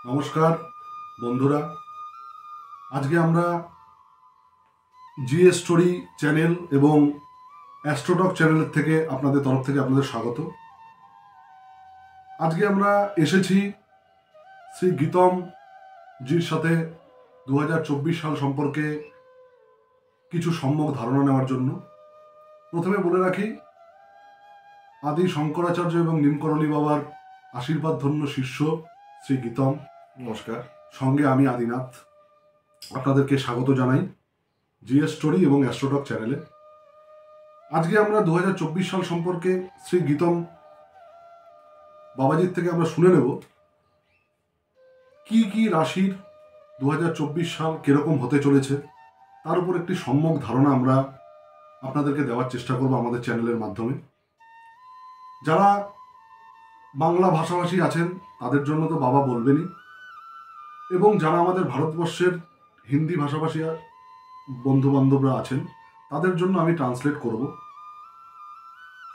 নমস্কার বন্ধুরা, আজকে আমরা জিএস স্টোরি চ্যানেল এবং অ্যাস্ট্রোটক চ্যানেলের থেকে আপনাদের তরফ থেকে আপনাদের স্বাগত। আজকে আমরা এসেছি শ্রী গীতম জির সাথে 2024 সাল সম্পর্কে কিছু সম্যক ধারণা নেওয়ার জন্য। প্রথমে বলে রাখি, আদি শঙ্করাচার্য এবং নীমকরণী বাবার আশীর্বাদ ধন্য শিষ্য শ্রী গীতম। নমস্কার। সঙ্গে আমি আদিনাথ আপনাদেরকে স্বাগত জানাই জিএস স্টোরি এবং অ্যাস্ট্রোটক চ্যানেলে। আজকে আমরা 2024 সাল সম্পর্কে শ্রী গীতম বাবাজির থেকে আমরা শুনে নেব কি কি রাশির 2024 সাল কিরকম হতে চলেছে, তার উপর একটি সম্যক ধারণা আমরা আপনাদেরকে দেওয়ার চেষ্টা করব আমাদের চ্যানেলের মাধ্যমে। যারা বাংলা ভাষাভাষী আছেন তাদের জন্য তো বাবা বলবেনই, এবং যারা আমাদের ভারতবর্ষের হিন্দি ভাষাভাষী বন্ধু বান্ধবরা আছেন তাদের জন্য আমি ট্রান্সলেট করব।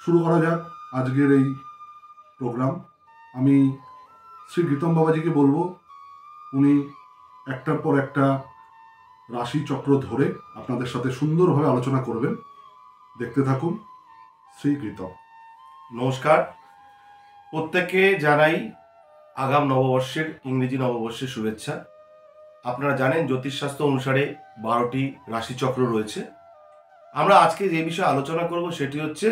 শুরু করা যাক আজকের এই প্রোগ্রাম। আমি শ্রী গীতম বাবাজিকে বলবো উনি একটার পর একটা রাশি চক্র ধরে আপনাদের সাথে সুন্দরভাবে আলোচনা করবেন। দেখতে থাকুন শ্রী গীতম। নমস্কার, প্রত্যেককে জানাই আগাম নববর্ষের ইংরেজি নববর্ষের শুভেচ্ছা। আপনারা জানেন জ্যোতিষশাস্ত্র অনুসারে 12টি রাশিচক্র রয়েছে। আমরা আজকে যে বিষয়ে আলোচনা করব সেটি হচ্ছে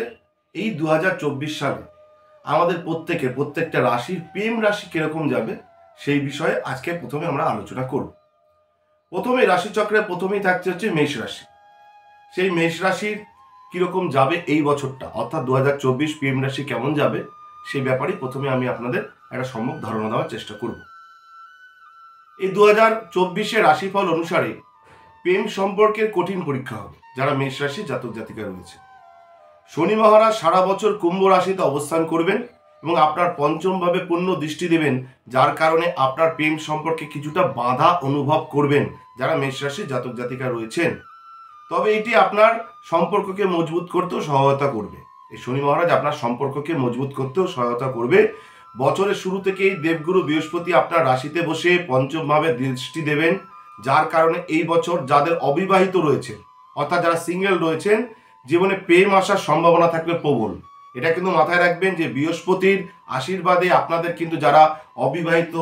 এই 2024 সালে আমাদের প্রত্যেকটা রাশির প্রেম রাশি কিরকম যাবে সেই বিষয়ে আজকে প্রথমে আমরা আলোচনা করব। প্রথমে রাশিচক্রে প্রথমেই থাকছে হচ্ছে মেষ রাশি। সেই মেষ রাশির কিরকম যাবে এই বছরটা, অর্থাৎ 2024 প্রেম রাশি কেমন যাবে সেই ব্যাপারে প্রথমে আমি আপনাদের একটা সম্যক ধারণা দেওয়ার চেষ্টা করব। এই 2024 রাশিফল অনুসারে প্রেম সম্পর্কের কঠিন পরীক্ষা হবে যারা মেষ রাশি জাতক জাতিকা রয়েছে। শনি মহারাজ সারা বছর কুম্ভ রাশিতে অবস্থান করবেন এবং আপনার পঞ্চম ভাবে পূর্ণ দৃষ্টি দেবেন, যার কারণে আপনার প্রেম সম্পর্কে কিছুটা বাধা অনুভব করবেন যারা মেষ রাশি জাতক জাতিকা রয়েছেন। তবে এটি আপনার সম্পর্ককে মজবুত করতেও সহায়তা করবে। এই শনি মহারাজ আপনার সম্পর্ককে মজবুত করতেও সহায়তা করবে। বছরের শুরু থেকেই দেবগুরু বৃহস্পতি আপনার রাশিতে বসে পঞ্চম ভাবে দৃষ্টি দেবেন, যার কারণে এই বছর যাদের অবিবাহিত রয়েছে অর্থাৎ যারা সিঙ্গেল রয়েছেন জীবনে প্রেম আসার সম্ভাবনা থাকবে প্রবল। এটা কিন্তু মাথায় রাখবেন যে বৃহস্পতির আশীর্বাদে আপনাদের কিন্তু যারা অবিবাহিত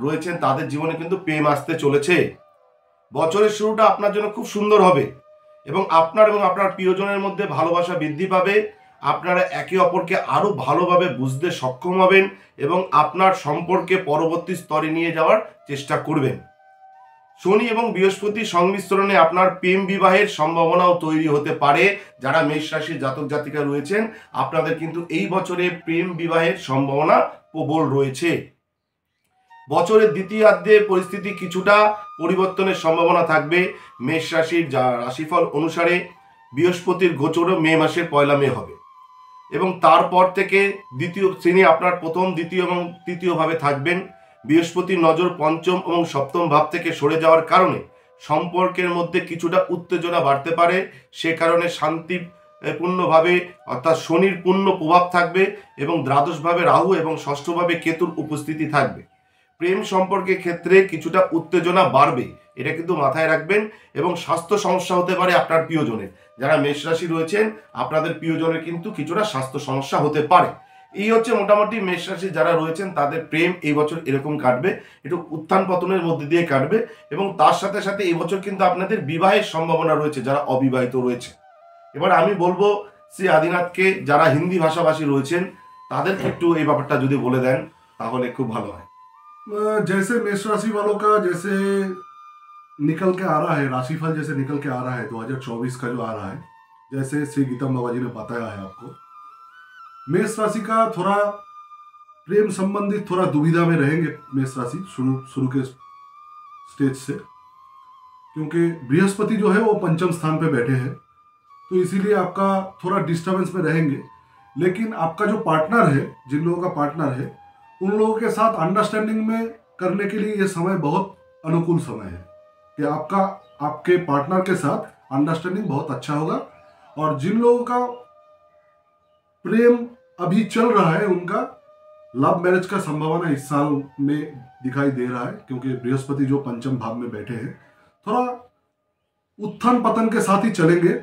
রয়েছেন তাদের জীবনে কিন্তু প্রেম আসতে চলেছে। বছরের শুরুটা আপনার জন্য খুব সুন্দর হবে এবং আপনার প্রিয়জনের মধ্যে ভালোবাসা বৃদ্ধি পাবে। আপনারা একে অপরকে আরো ভালোভাবে বুঝতে সক্ষম হবেন এবং আপনার সম্পর্কে পরবর্তী স্তরে নিয়ে যাওয়ার চেষ্টা করবেন। শনি এবং বৃহস্পতির সংমিশ্রণে আপনার প্রেম বিবাহের সম্ভাবনাও তৈরি হতে পারে। যারা মেষ রাশির জাতক জাতিকা রয়েছেন আপনাদের কিন্তু এই বছরে প্রেম বিবাহের সম্ভাবনা প্রবল রয়েছে। বছরের দ্বিতীয়ার্ধে পরিস্থিতি কিছুটা পরিবর্তনের সম্ভাবনা থাকবে। মেষ রাশির রাশিফল অনুসারে বৃহস্পতির গোচরও মে মাসের 1 মে হবে এবং তারপর থেকে তিনি আপনার প্রথম, দ্বিতীয় এবং তৃতীয় ভাবে থাকবেন। বৃহস্পতির নজর পঞ্চম এবং সপ্তম ভাব থেকে সরে যাওয়ার কারণে সম্পর্কের মধ্যে কিছুটা উত্তেজনা বাড়তে পারে। সে কারণে শান্তিপূর্ণভাবে অর্থাৎ শনির পূর্ণ প্রভাব থাকবে এবং দ্বাদশভাবে রাহু এবং ষষ্ঠভাবে কেতুর উপস্থিতি থাকবে। প্রেম সম্পর্কের ক্ষেত্রে কিছুটা উত্তেজনা বাড়বে, এটা কিন্তু মাথায় রাখবেন। এবং স্বাস্থ্য সমস্যা হতে পারে আপনার প্রিয়জনের। যারা মেষ রাশি রয়েছেন আপনাদের প্রিয়জনের কিন্তু কিছুটা স্বাস্থ্য সমস্যা হতে পারে। এই হচ্ছে মোটামুটি মেষ রাশি যারা রয়েছেন তাদের প্রেম এই বছর এরকম কাটবে, একটু উত্থান পতনের মধ্যে দিয়ে কাটবে। এবং তার সাথে সাথে এই বছর কিন্তু আপনাদের বিবাহের সম্ভাবনা রয়েছে যারা অবিবাহিত রয়েছে। এবার আমি বলবো শ্রী আদিনাথকে, যারা হিন্দি ভাষাভাষী রয়েছেন তাদেরকে একটু এই ব্যাপারটা যদি বলে দেন তাহলে খুব ভালো হয়। जैसे मेष राशि वालों का जैसे निकल के आ रहा है, राशिफल जैसे निकल के आ रहा है 2024 का जो आ रहा है, जैसे श्री गीतम बाबा जी ने बताया है आपको, मेष राशि का थोड़ा प्रेम संबंधित थोड़ा दुविधा में रहेंगे मेष राशि शुरू के स्टेज से, क्योंकि बृहस्पति जो है वो पंचम स्थान पे बैठे हैं, तो इसीलिए आपका थोड़ा डिस्टर्बेंस में रहेंगे। लेकिन आपका जो पार्टनर है, जिन लोगों का पार्टनर है, उन लोगों के साथ अंडरस्टैंडिंग में करने के लिए ये समय बहुत अनुकूल समय है कि आपके पार्टनर के साथ अंडरस्टैंडिंग बहुत अच्छा होगा। और जिन लोगों का प्रेम अभी चल रहा है उनका लव मैरिज का संभावना इस साल में दिखाई दे रहा है, क्योंकि बृहस्पति जो पंचम भाव में बैठे हैं थोड़ा उत्थान पतन के साथ ही चलेंगे।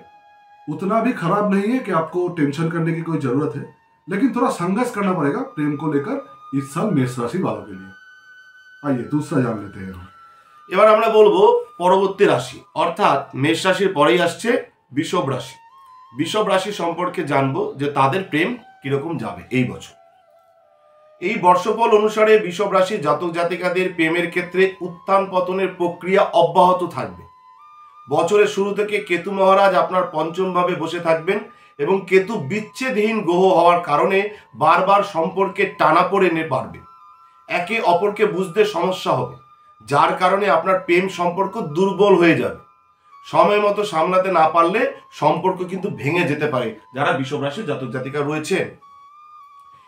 उतना भी खराब नहीं है कि आपको टेंशन करने की कोई जरूरत है, लेकिन थोड़ा संघर्ष करना पड़ेगा प्रेम को लेकर इस साल मेष राशि वालों के लिए। आइए दूसरा जान लेते हैं। এবার আমরা বলবো পরবর্তী রাশি, অর্থাৎ মেষ রাশির পরেই আসছে বৃষভ রাশি। বৃষভ রাশি সম্পর্কে জানবো যে তাদের প্রেম কিরকম যাবে এই বছর। এই বর্ষফল অনুসারে বৃষভ রাশি জাতক জাতিকাদের প্রেমের ক্ষেত্রে উত্থান পতনের প্রক্রিয়া অব্যাহত থাকবে। বছরের শুরু থেকে কেতু মহারাজ আপনার পঞ্চম ভাবে বসে থাকবেন এবং কেতু বিচ্ছেদহীন গ্রহ হওয়ার কারণে বারবার সম্পর্কে টানাপোড়েনে বাড়বে। একে অপরকে বুঝতে সমস্যা হবে, যার কারণে আপনার প্রেম সম্পর্ক দুর্বল হয়ে যাবে। সময় মতো সামলাতে না পারলে সম্পর্ক কিন্তু ভেঙে যেতে পারে যারা বৃষভ রাশির জাতক জাতিকা রয়েছেন।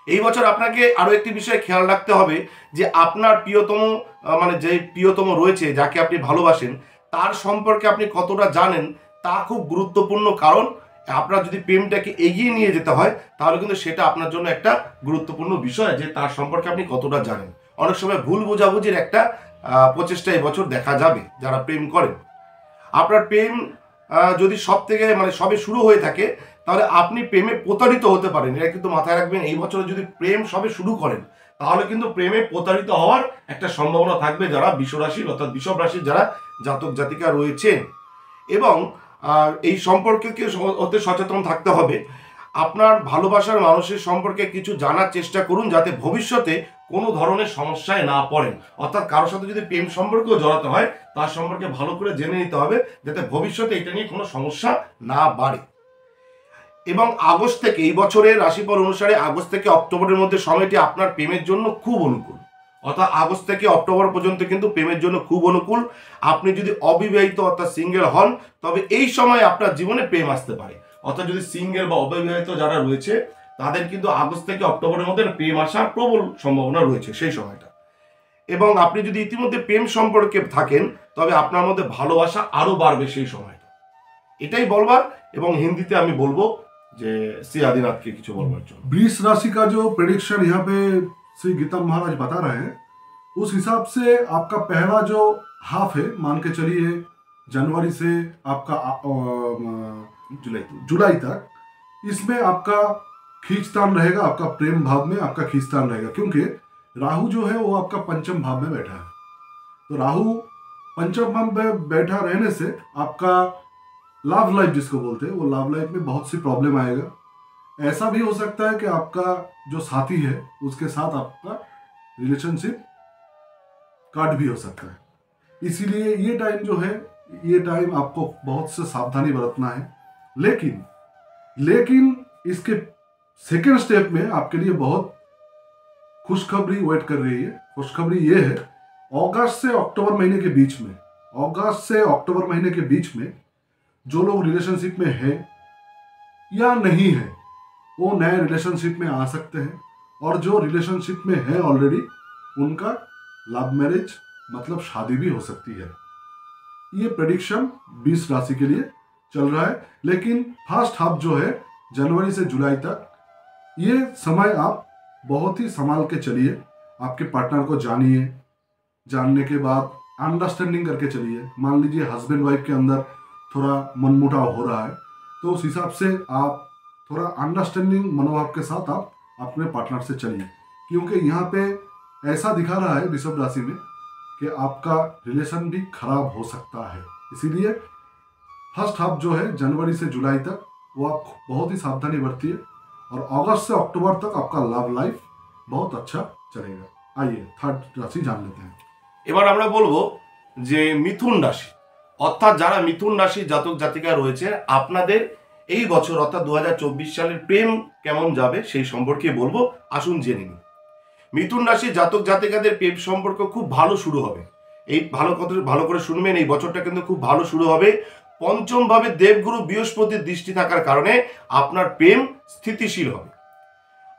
এই বছর আপনাকে আরো একটি বিষয় খেয়াল রাখতে হবে যে আপনার প্রিয়তম মানে যে প্রিয়তম রয়েছে, যাকে আপনি ভালোবাসেন, তার সম্পর্কে আপনি কতটা জানেন তা খুব গুরুত্বপূর্ণ। কারণ আপনার যদি প্রেমটাকে এগিয়ে নিয়ে যেতে হয় তাহলে কিন্তু সেটা আপনার জন্য একটা গুরুত্বপূর্ণ বিষয় যে তার সম্পর্কে আপনি কতটা জানেন। অনেক সময় ভুল বোঝাবুঝির একটা প্রচেষ্টা এই বছর দেখা যাবে যারা প্রেম করেন। আপনার প্রেম যদি সব থেকে মানে সবে শুরু হয়ে থাকে তাহলে আপনি প্রেমে প্রতারিত হতে পারেন। এটা কিন্তু মাথায় রাখবেন, এই বছরে যদি প্রেম সবে শুরু করেন তাহলে কিন্তু প্রেমে প্রতারিত হওয়ার একটা সম্ভাবনা থাকবে যারা বৃষ রাশির অর্থাৎ বৃষভ রাশির যারা জাতক জাতিকা রয়েছেন। এবং এই সম্পর্কে হতে সচেতন থাকতে হবে। আপনার ভালোবাসার মানুষের সম্পর্কে কিছু জানার চেষ্টা করুন যাতে ভবিষ্যতে কোনো ধরনের সমস্যায় না পড়েন। অর্থাৎ কারোর সাথে যদি প্রেম সম্পর্কেও জড়াতে হয় তার সম্পর্কে ভালো করে জেনে নিতে হবে যাতে ভবিষ্যতে এটা নিয়ে কোনো সমস্যা না বাড়ে। এবং আগস্ট থেকে, এই বছরের রাশিফল অনুসারে আগস্ট থেকে অক্টোবরের মধ্যে সময়টি আপনার প্রেমের জন্য খুব অনুকূল। অর্থাৎ আগস্ট থেকে অক্টোবর পর্যন্ত কিন্তু প্রেমের জন্য খুব অনুকূল। আপনি যদি অবিবাহিত অর্থাৎ সিঙ্গেল হন তবে এই সময় আপনার জীবনে প্রেম আসতে পারে। অর্থাৎ যদি সিঙ্গেল বা অবিবাহিত যারা রয়েছে তাদের কিন্তু আগস্ট থেকে অক্টোবরের মধ্যে প্রেম আসার প্রবল সম্ভাবনা রয়েছে সেই সময়টা। এবং আপনি যদি ইতিমধ্যে প্রেম সম্পর্কে থাকেন তবে আপনার মধ্যে ভালোবাসা আরো বাড়বে সেই সময়টা। এটাই বলবার। এবং হিন্দিতে আমি বলবো যে শ্রী আদিনাথকে কিছু বলবার জন্য। वृष राशि का जो प्रेडिक्शन यहाँ पे श्री गीतम महाराज बता रहे हैं, उस हिसाब से आपका पहला जो हाफ है, मान के चलिए जनवरी से आपका जुलाई तक, इसमें आपका खींचतान रहेगा, आपका प्रेम भाव में आपका खींचतान रहेगा, क्योंकि राहु जो है वो आपका पंचम भाव में बैठा है। तो राहु पंचम भाव में बैठा रहने से आपका लव लाइफ जिसको बोलते हैं वो लव लाइफ में बहुत सी प्रॉब्लम आएगा। ऐसा भी हो सकता है कि आपका जो साथी है उसके साथ आपका रिलेशनशिप काट भी हो सकता है। इसीलिए ये टाइम जो है, ये टाइम आपको बहुत से सावधानी बरतना है। लेकिन इसके सेकेंड स्टेप में आपके लिए बहुत खुशखबरी वेट कर रही है। खुशखबरी ये है, अगस्त से अक्टूबर महीने के बीच में, अगस्त से अक्टूबर महीने के बीच में जो लोग रिलेशनशिप में हैं या नहीं है वो नए रिलेशनशिप में आ सकते हैं, और जो रिलेशनशिप में है ऑलरेडी उनका लव मैरिज मतलब शादी भी हो सकती है। ये प्रेडिक्शन 20 राशि के लिए चल रहा है। लेकिन फर्स्ट हाफ जो है जनवरी से जुलाई तक, ये समय आप बहुत ही संभाल के चलिए। आपके पार्टनर को जानिए, जानने के बाद अंडरस्टैंडिंग करके चलिए। मान लीजिए हस्बैंड वाइफ के अंदर थोड़ा मनमुटाव हो रहा है तो उस हिसाब से आप थोड़ा अंडरस्टैंडिंग मनोभाव के साथ आप अपने पार्टनर से चलिए, क्योंकि यहाँ पे ऐसा दिखा रहा है वृषभ राशि में कि आपका रिलेशन भी खराब हो सकता है। इसीलिए फर्स्ट हाफ जो है जनवरी से जुलाई तक वो आप बहुत ही सावधानी बरतिए, और अगस्त से अक्टूबर तक आपका लव लाइफ बहुत अच्छा चलेगा। आइए थर्ड राशि जान लेते हैं। এবার আমরা বলবো যে মিথুন রাশি, অর্থাৎ যারা মিথুন রাশির জাতক জাতিকা রয়েছে আপনাদের এই বছর অর্থাৎ 2024 সালের প্রেম কেমন যাবে সেই সম্পর্কে বলবো। আসুন জেনে নিই। মিথুন রাশির জাতক জাতিকাদের প্রেম সম্পর্ক খুব ভালো শুরু হবে। এই ভালো করে শুনবেন, এই বছরটা কিন্তু খুব ভালো শুরু হবে। পঞ্চম ভাবে দেবগুরু বৃহস্পতির দৃষ্টি থাকার কারণে আপনার প্রেম স্থিতিশীল হবে।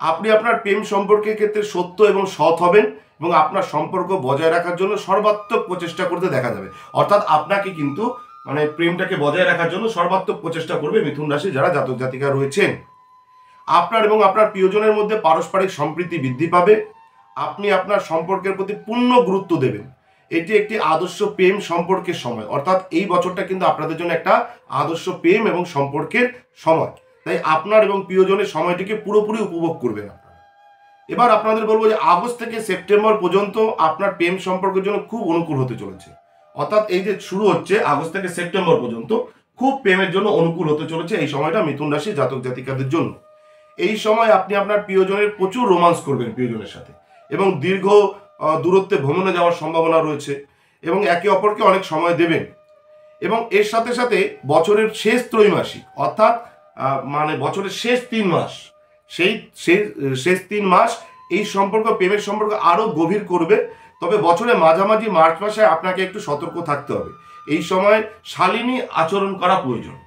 আপনি আপনার প্রেম সম্পর্কের ক্ষেত্রে সত্য এবং সৎ হবেন এবং আপনার সম্পর্ক বজায় রাখার জন্য সর্বাত্মক প্রচেষ্টা করতে দেখা যাবে। অর্থাৎ আপনাকে কিন্তু মানে প্রেমটাকে বজায় রাখার জন্য সর্বাত্মক প্রচেষ্টা করবে মিথুন রাশি যারা জাতক জাতিকা রয়েছেন। আপনার এবং আপনার প্রিয়জনের মধ্যে পারস্পরিক সম্প্রীতি বৃদ্ধি পাবে। আপনি আপনার সম্পর্কের প্রতি পূর্ণ গুরুত্ব দেবেন। এটি একটি আদর্শ প্রেম সম্পর্কের সময়, অর্থাৎ এই বছরটা কিন্তু আপনাদের জন্য একটা আদর্শ প্রেম এবং সম্পর্কের সময়। তাই আপনার এবং প্রিয়জনের সময়টিকে পুরোপুরি উপভোগ করবেন আপনারা। এবার আপনাদের বলবো যে আগস্ট থেকে সেপ্টেম্বর পর্যন্ত আপনার প্রেম সম্পর্কের জন্য খুব অনুকূল হতে চলেছে। অর্থাৎ এই যে শুরু হচ্ছে আগস্ট থেকে সেপ্টেম্বর পর্যন্ত খুব প্রেমের জন্য অনুকূল হতে চলেছে এই সময়টা মিথুন রাশি জাতক জাতিকাদের জন্য। এই সময় আপনি আপনার প্রিয়জনের প্রচুর রোমান্স করবেন প্রিয়জনের সাথে, এবং দীর্ঘ দূরত্বে ভ্রমণে যাওয়ার সম্ভাবনা রয়েছে, এবং একে অপরকে অনেক সময় দেবেন। এবং এর সাথে সাথে বছরের শেষ ত্রৈমাসিক, অর্থাৎ মানে বছরের শেষ 3 মাস, সেই শেষ 3 মাস এই সম্পর্ক, প্রেমের সম্পর্ক আরো গভীর করবে। তবে বছরের মাঝামাঝি মার্চ মাসে আপনাকে একটু সতর্ক থাকতে হবে। এই সময় শালীন আচরণ করা প্রয়োজন,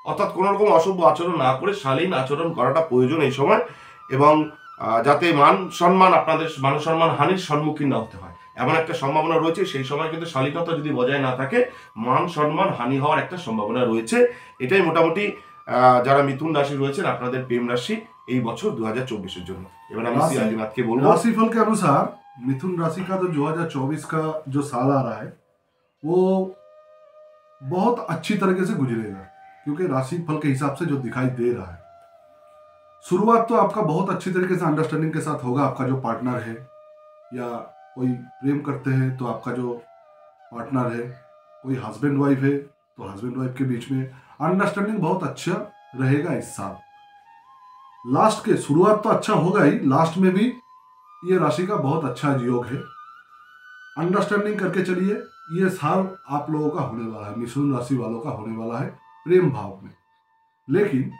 অর্থাৎ কোনো রকম অসভ্য আচরণ না করে শালীন আচরণ করাটা প্রয়োজন এই সময়, এবং যাতে আপনাদের মান সম্মান হানির সম্মুখীন না হতে হয় এমন একটা সম্ভাবনা রয়েছে। সেই সময় কিন্তু শালীনতা যদি বজায় না থাকে মান সম্মান হানি হওয়ার একটা সম্ভাবনা রয়েছে। এটাই মোটামুটি যারা মিথুন রাশি রয়েছেন আপনাদের প্রেম রাশি এই বছর 2024 জন্য। এবার আমি শ্রী আদিনাথকে বলবো राशिफल के अनुसार मिथुन राशि का तो 2024 का जो साल आ रहा है वो बहुत अच्छी तरीके से गुजरेगा, क्योंकि राशिफल के हिसाब से जो दिखाई दे रहा है, शुरुआत तो आपका बहुत अच्छी तरीके से अंडरस्टैंडिंग के साथ होगा। आपका जो पार्टनर है या कोई प्रेम करते हैं तो आपका जो पार्टनर है, कोई हस्बैंड वाइफ है तो हस्बैंड वाइफ के बीच में अंडरस्टैंडिंग बहुत अच्छा रहेगा इस साल। लास्ट के शुरुआत तो अच्छा होगा ही, लास्ट में भी ये राशि का बहुत अच्छा योग है। अंडरस्टैंडिंग करके चलिए, ये साल आप लोगों का होने वाला है, मिथुन राशि वालों का होने वाला है प्रेम भाव में। लेकिन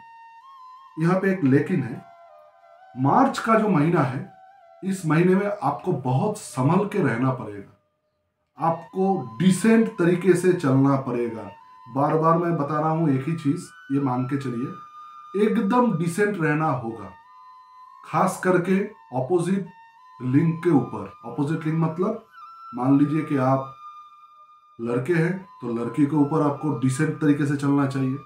यहाँ पे एक लेकिन है, मार्च का जो महीना है, इस महीने में आपको बहुत संभल के रहना पड़ेगा, आपको डिसेंट तरीके से चलना पड़ेगा। बार बार मैं बता रहा हूं एक ही चीज, ये मान के चलिए, एकदम डिसेंट रहना होगा। खास करके ऑपोजिट लिंग के ऊपर। ऑपोजिट लिंग मतलब मान लीजिए कि आप लड़के हैं तो लड़की के ऊपर आपको डिसेंट तरीके से चलना चाहिए।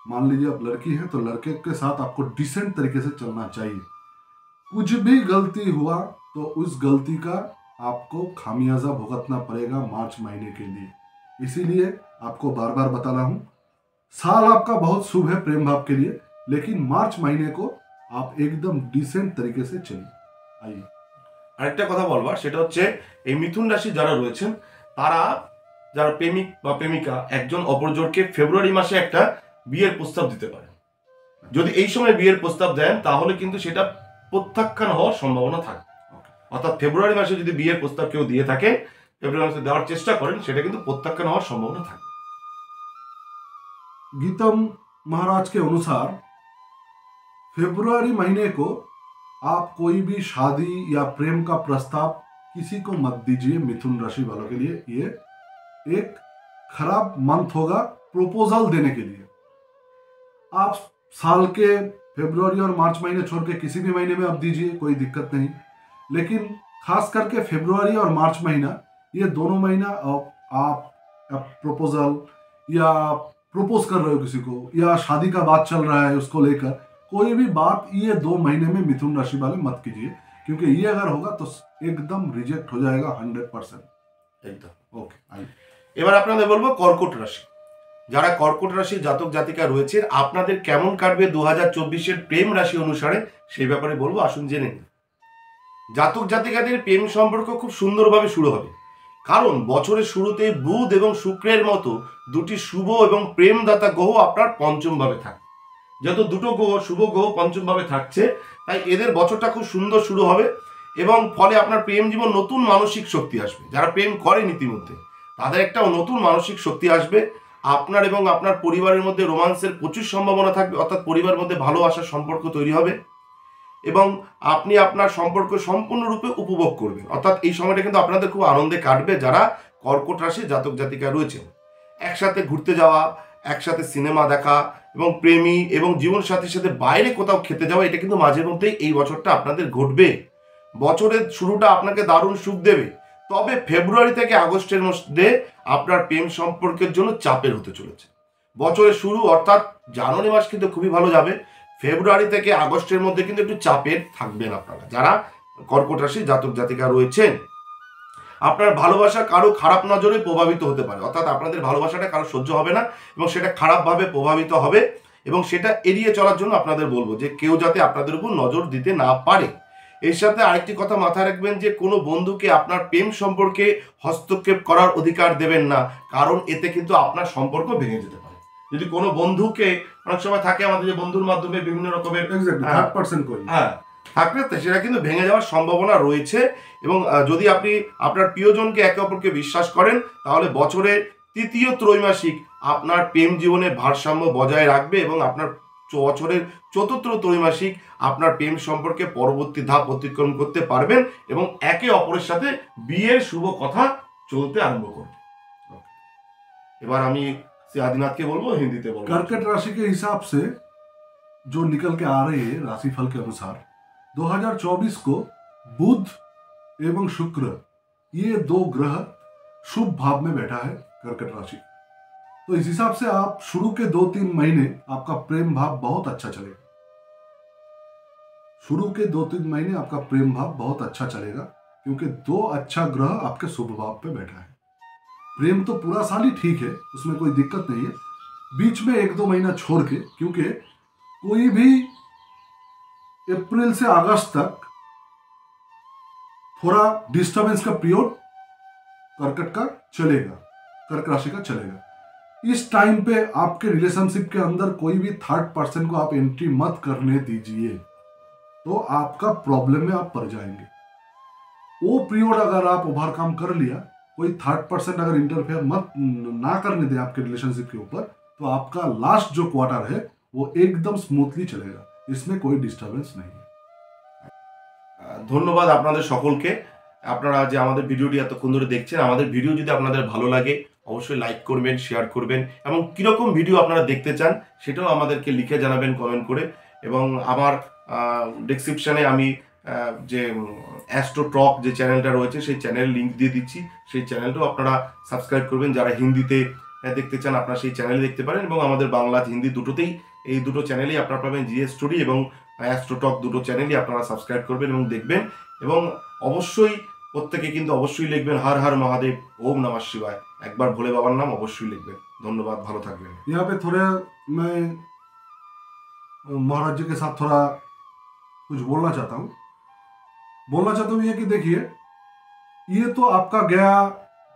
मान लीजिए आप लड़की हैं तो लड़के के साथ आपको डिसेंट तरीके से चलना चाहिए। कुछ भी गलती हुआ तो उस गलती का आपको खामियाजा भुगतना पड़ेगा मार्च महीने के लिए। इसीलिए आपको बार बार बता रहा हूं, साल आपका बहुत शुभ है प्रेम भाव के लिए, लेकिन मार्च महीने को आप एकदम डिसेंट तरीके से चलिए। आइए আরেকটা কথা বলবার, সেটা হচ্ছে এই মিথুন রাশি যারা রয়েছেন তারা, যারা প্রেমিক বা প্রেমিকা একজন অপরজনকে ফেব্রুয়ারি মাসে একটা বিয়ের প্রস্তাব দিতে পারে। যদি এই সময় বিয়ের প্রস্তাব দেন তাহলে কিন্তু সেটা প্রত্যাখ্যান হওয়ার সম্ভাবনা থাকে। অর্থাৎ ফেব্রুয়ারি মাসে যদি বিয়ের প্রস্তাব কেউ দিয়ে থাকে, ফেব্রুয়ারি মাসে দেওয়ার চেষ্টা করেন, সেটা কিন্তু প্রত্যাখ্যান হওয়ার সম্ভাবনা থাকে। गीतम महाराज के अनुसार फरवरी महीने को आप कोई भी शादी या प्रेम का प्रस्ताव किसी को मत दीजिए। मिथुन राशि वालों के लिए ये एक खराब मंथ होगा प्रपोजल देने के लिए। आप साल के फरवरी और मार्च महीने छोड़ के किसी भी महीने में आप दीजिए, कोई दिक्कत नहीं। लेकिन खास करके फरवरी और मार्च महीना, ये दोनों महीना आप प्रपोजल या प्रपोज कर रहे हो किसी को, या शादी का बात चल रहा है उसको लेकर, कोई भी बात ये 2 महीने में मिथुन राशि वाले मत कीजिए, क्योंकि ये अगर होगा तो एकदम रिजेक्ट हो जाएगा 100%। একদম ओके आइए এবার আপনাদের বলবো কর্কট রাশি। যারা কর্কট রাশির জাতক জাতিকা রয়েছেন আপনাদের কেমন কাটবে 2024 প্রেম রাশি অনুসারে সেই ব্যাপারে বলবো, আসুন জেনে নিন। জাতক জাতিকাদের প্রেম সম্পর্ক খুব সুন্দরভাবে শুরু হবে, কারণ বছরের শুরুতে বুধ এবং শুক্রের মতো দুটি শুভ এবং প্রেমদাতা গ্রহ আপনার পঞ্চম ভাবে থাকে। যেহেতু দুটো গ্রহ, শুভ গ্রহ পঞ্চম ভাবে থাকছে, তাই এদের বছরটা খুব সুন্দর শুরু হবে, এবং ফলে আপনার প্রেম জীবন নতুন মানসিক শক্তি আসবে। যারা প্রেম করেন ইতিমধ্যে তাদের একটা নতুন মানসিক শক্তি আসবে। আপনার এবং আপনার পরিবারের মধ্যে রোমান্সের প্রচুর সম্ভাবনা থাকবে, অর্থাৎ পরিবারের মধ্যে ভালোবাসার সম্পর্ক তৈরি হবে, এবং আপনি আপনার সম্পর্ক সম্পূর্ণরূপে উপভোগ করবেন। অর্থাৎ এই সময়টা কিন্তু আপনাদের খুব আনন্দে কাটবে যারা কর্কট রাশির জাতক জাতিকা রয়েছেন। একসাথে ঘুরতে যাওয়া, একসাথে সিনেমা দেখা, এবং প্রেমী এবং জীবন সাথীর সাথে বাইরে কোথাও খেতে যাওয়া, এটা কিন্তু মাঝে মধ্যেই এই বছরটা আপনাদের ঘটবে। বছরের শুরুটা আপনাকে দারুণ সুখ দেবে, তবে ফেব্রুয়ারি থেকে আগস্টের মধ্যে আপনার প্রেম সম্পর্কের জন্য চাপের হতে চলেছে। বছরের শুরু অর্থাৎ জানুয়ারি মাস কিন্তু খুবই ভালো যাবে, ফেব্রুয়ারি থেকে আগস্টের মধ্যে কিন্তু একটু চাপের থাকবেন আপনারা যারা কর্কট রাশি জাতক জাতিকা রয়েছেন। আপনার ভালোবাসা কারো খারাপ নজরে প্রভাবিত হতে পারে, অর্থাৎ আপনাদের ভালোবাসাটা কারো সহ্য হবে না এবং সেটা খারাপভাবে প্রভাবিত হবে, এবং সেটা এড়িয়ে চলার জন্য আপনাদের বলবো যে কেউ যাতে আপনাদের উপর নজর দিতে না পারে। এর সাথে আরেকটি কথা মাথায় রাখবেন যে কোনো বন্ধুকে আপনার প্রেম সম্পর্কে হস্তক্ষেপ করার অধিকার দেবেন না, কারণ এতে কিন্তু আপনার সম্পর্ক ভেঙে যেতে পারে। যদি কোনো বন্ধুকে, অনেক সময় থাকে আমাদের যে বন্ধুর মাধ্যমে বিভিন্ন রকমের হ্যাঁ থাকলে সেটা কিন্তু ভেঙে যাওয়ার সম্ভাবনা রয়েছে। এবং যদি আপনি আপনার প্রিয়জনকে একে অপরকে বিশ্বাস করেন তাহলে বছরের তৃতীয় ত্রৈমাসিক আপনার প্রেম জীবনে ভারসাম্য বজায় রাখবে এবং আপনার বছরের চতুর্থ ত্রৈমাসিক আপনার প্রেম সম্পর্কে পরবর্তী ধাপ অতিক্রম করতে পারবেন এবং একে অপরের সাথে বিয়ের শুভ কথা চলতে আরম্ভ করবে। এবার আমি आदिनाथ के बोलबो हिंदी ते बोलबो। कर्कट राशि के हिसाब से जो निकल के आ रहे हैं राशिफल के अनुसार 2024 को बुध एवं शुक्र ये दो ग्रह शुभ भाव में बैठा है कर्कट राशि। तो इस हिसाब से आप शुरू के 2-3 महीने आपका प्रेम भाव बहुत अच्छा चलेगा। शुरू के 2-3 महीने आपका प्रेम भाव बहुत अच्छा चलेगा क्योंकि दो अच्छा ग्रह आपके शुभ भाव पे बैठा है। प्रेम तो पूरा साल ही ठीक है, उसमें कोई दिक्कत नहीं है। बीच में 1-2 महीना छोड़ के, क्योंकि कोई भी अप्रैल से अगस्त तक थोड़ा डिस्टर्बेंस का पीरियड कर्कट का चलेगा, कर्क राशि का चलेगा। इस टाइम पे आपके रिलेशनशिप के अंदर कोई भी थर्ड पर्सन को आप एंट्री मत करने दीजिए, तो आपका प्रॉब्लम में आप पड़ जाएंगे। वो पीरियड अगर आप ओवरकम कर लिया, कोई थर्ड पर्सन अगर इंटरफेयर मत ना करने दे आपके रिलेशनशिप के ऊपर, तो आपका लास्ट जो क्वार्टर है वो एकदम स्मूथली चलेगा, इसमें कोई डिस्टर्बेंस नहीं है। ধন্যবাদ আপনাদের সকলকে। আপনারা যে আমাদের ভিডিওটি এতক্ষণ ধরে দেখছেন, আমাদের ভিডিও যদি আপনাদের ভালো লাগে অবশ্যই লাইক করবেন, শেয়ার করবেন এবং কীরকম ভিডিও আপনারা দেখতে চান সেটাও আমাদেরকে লিখে জানাবেন কমেন্ট করে। এবং আমার ডেসক্রিপশানে আমি যে অ্যাস্ট্রো টক যে চ্যানেলটা রয়েছে সেই চ্যানেলের লিঙ্ক দিয়ে দিচ্ছি, সেই চ্যানেলটাও আপনারা সাবস্ক্রাইব করবেন। যারা হিন্দিতে দেখতে চান আপনারা সেই চ্যানেলে দেখতে পারেন এবং আমাদের বাংলা হিন্দি দুটোতেই এই দুটো চ্যানেলেই আপনারা পাবেন। জিএস স্টোরি এবং অ্যাস্ট্রো টক দুটো চ্যানেলই আপনারা সাবস্ক্রাইব করবেন এবং দেখবেন। এবং অবশ্যই প্রত্যেকে কিন্তু অবশ্যই লিখবেন হর হর মহাদেব, ওম নমঃ শিবায়, একবার ভোলে বাবার নাম অবশ্যই লিখবেন। ধন্যবাদ, ভালো থাকবেন। यहाँ पे थोड़ा मैं महाराज जी के साथ थोड़ा कुछ बोलना चाहता हूँ ये कि देखिए, ये तो आपका गया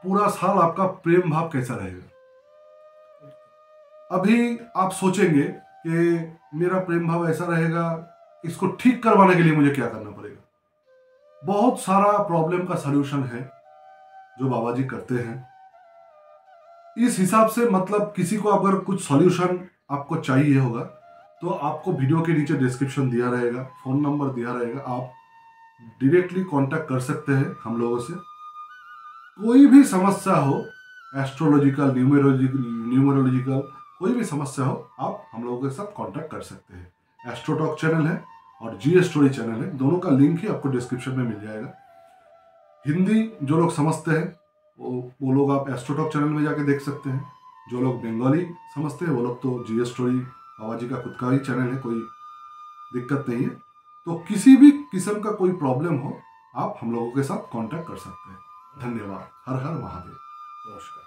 पूरा साल आपका प्रेम भाव कैसा रहेगा। अभी आप सोचेंगे कि मेरा प्रेम भाव ऐसा रहेगा, इसको ठीक करवाने के लिए मुझे क्या करना पड़ेगा। बहुत सारा प्रॉब्लम का सलूशन है जो बाबा जी करते हैं। इस हिसाब से मतलब किसी को अगर कुछ सॉल्यूशन आपको चाहिए होगा तो आपको वीडियो के नीचे डिस्क्रिप्शन दिया रहेगा, फ़ोन नंबर दिया रहेगा, आप डायरेक्टली कांटेक्ट कर सकते हैं हम लोगों से। कोई भी समस्या हो, एस्ट्रोलॉजिकल, न्यूमरोलॉजिकल कोई भी समस्या हो, आप हम लोगों के साथ कांटेक्ट कर सकते हैं। एस्ट्रो टॉक चैनल है और जीएस स्टोरी चैनल है, दोनों का लिंक ही आपको डिस्क्रिप्शन में मिल जाएगा। हिंदी जो लोग समझते हैं वो लोग आप एस्ट्रो टॉक चैनल में जाके देख सकते हैं। जो लोग बंगाली समझते हैं वो लोग तो जीएस स्टोरी बाबा जी का खुद का ही चैनल है, कोई दिक्कत नहीं है। तो किसी भी किस्म का कोई प्रॉब्लम हो आप हम लोगों के साथ कांटेक्ट कर सकते हैं। धन्यवाद। हर हर महादेव। नमस्कार।